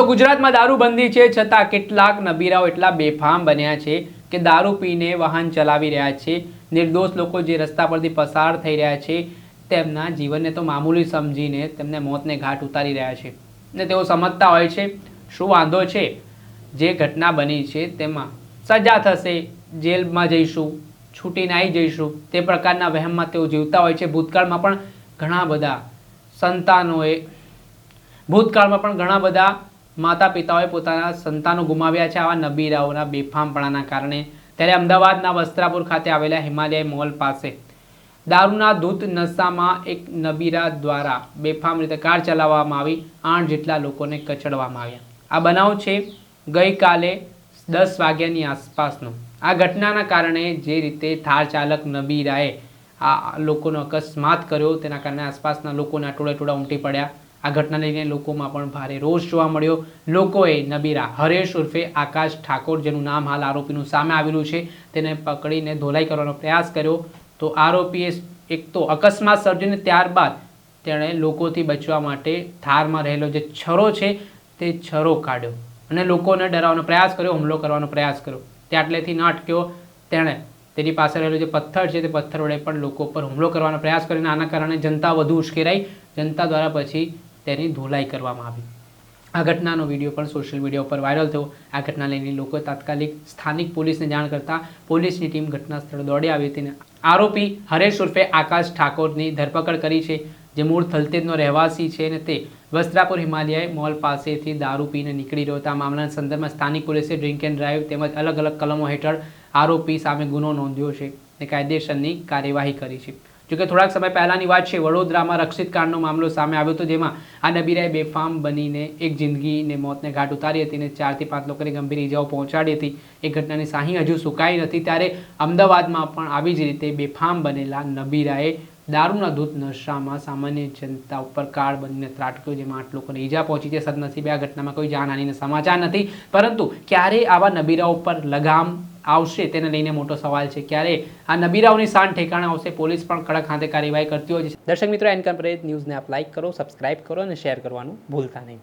તો ગુજરાતમાં દારૂબંધી છે છતાં કેટલાક નબીરાઓ એટલા બેફામ બન્યા છે કે દારૂ પીને વાહન ચલાવી રહ્યા છે। નિર્દોષ લોકો જે રસ્તા પરથી પસાર થઈ રહ્યા છે તેમના જીવનને તો મામૂલી સમજીને તેમને મોતને ઘાટ ઉતારી રહ્યા છે ને તેઓ સમજતા હોય છે શું વાંધો છે, જે ઘટના બની છે તેમાં સજા થશે, જેલમાં જઈશું, છૂટીને આવી જઈશું, તે પ્રકારના વહેમમાં તેઓ જીવતા હોય છે। ભૂતકાળમાં પણ ઘણા બધા માતા પિતાઓએ પોતાના સંતાનો ગુમાવ્યા છે આવા નબીરાઓના બેફામપણાના કારણે। ત્યારે અમદાવાદના વસ્ત્રાપુર ખાતે આવેલા હિમાલય મોલ પાસે દારૂના ધૂત નશામાં એક નબીરા દ્વારા બેફામ રીતે કાર ચલાવવામાં આવી 8 જેટલા લોકોને કચડવામાં આવ્યા। આ બનાવ છે ગઈકાલે 10 વાગ્યાની આસપાસનો। આ ઘટનાના કારણે જે રીતે થાર ચાલક નબીરાએ આ લોકોનો અકસ્માત કર્યો તેના કારણે આસપાસના લોકોના ટોળે ઉમટી પડ્યા। આ ઘટનાને લઈને લોકોમાં પણ ભારે રોષ જોવા મળ્યો। લોકોએ નબીરા હરેશ ઉર્ફે આકાશ ઠાકોર, જેનું નામ હાલ આરોપીનું સામે આવેલું છે, તેને પકડીને ધોલાઈ કરવાનો પ્રયાસ કર્યો। તો આરોપીએ એક તો અકસ્માત સર્જીને ત્યારબાદ તેણે લોકોથી બચવા માટે થારમાં રહેલો જે છરો છે તે છરો કાઢ્યો અને લોકોને ડરાવવાનો પ્રયાસ કર્યો, હુમલો કરવાનો પ્રયાસ કર્યો। ત્યાટલેથી ન અટક્યો, તેણે તેની પાસે રહેલો જે પથ્થર છે તે પથ્થર વડે પણ લોકો પર હુમલો કરવાનો પ્રયાસ કર્યો અને આના કારણે જનતા વધુ ઉશ્કેરાઈ। જનતા દ્વારા પછી તેની ધોલાઈ કરવામાં આવી। આ ઘટનાનો વિડીયો પણ સોશિયલ મીડિયા ઉપર વાયરલ થયો। આ ઘટના લઈને લોકોએ તાત્કાલિક સ્થાનિક પોલીસને જાણ કરતાં પોલીસની ટીમ ઘટના સ્થળે દોડી આવી હતી। આરોપી હરેશ ઉર્ફે આકાશ ઠાકોરની ધરપકડ કરી છે, જે મૂળ થલતેજનો રહેવાસી છે અને તે વસ્ત્રાપુર હિમાલય મોલ પાસેથી દારૂ પીને નીકળી રહ્યો હતો। આ મામલાના સંદર્ભમાં સ્થાનિક પોલીસે ડ્રિંક એન્ડ ડ્રાઈવ તેમજ અલગ અલગ કલમો હેઠળ આરોપી સામે ગુનો નોંધ્યો છે અને કાયદેસરની કાર્યવાહી કરી છે। જોકે થોડાક સમય પહેલાની વાત છે, વડોદરામાં રક્ષિત કાંડનો મામલો સામે આવ્યો હતો, જેમાં આ નબીરાએ બેફામ બનીને એક જિંદગીને મોતને ઘાટ ઉતારી હતી અને 4 થી 5 લોકોને ગંભીર ઇજાઓ પહોંચાડી હતી। એ ઘટનાની સાહી હજુ સુકાઈ નથી, ત્યારે અમદાવાદમાં પણ આવી જ રીતે બેફામ બનેલા નબીરાએ દારૂના ધૂત નશામાં સામાન્ય જનતા ઉપર કાળ બનીને ત્રાટક્યો, જેમાં 8 લોકોને ઈજા પહોંચી છે। સદનસીબે આ ઘટનામાં કોઈ જાનહાનિના સમાચાર નથી, પરંતુ ક્યારે આવા નબીરાઓ પર લગામ આવશે તેને લઈને મોટો સવાલ છે। ક્યારે આ નબીરાઓની શાન ઠેકાણે આવશે? પોલીસ પણ કડક હાથે કાર્યવાહી કરતી હોય છે। દર્શક મિત્રો, એન્કર ન્યૂઝને આપ લાઈક કરો, સબસ્ક્રાઇબ કરો અને શેર કરવાનું ભૂલતા નહીં।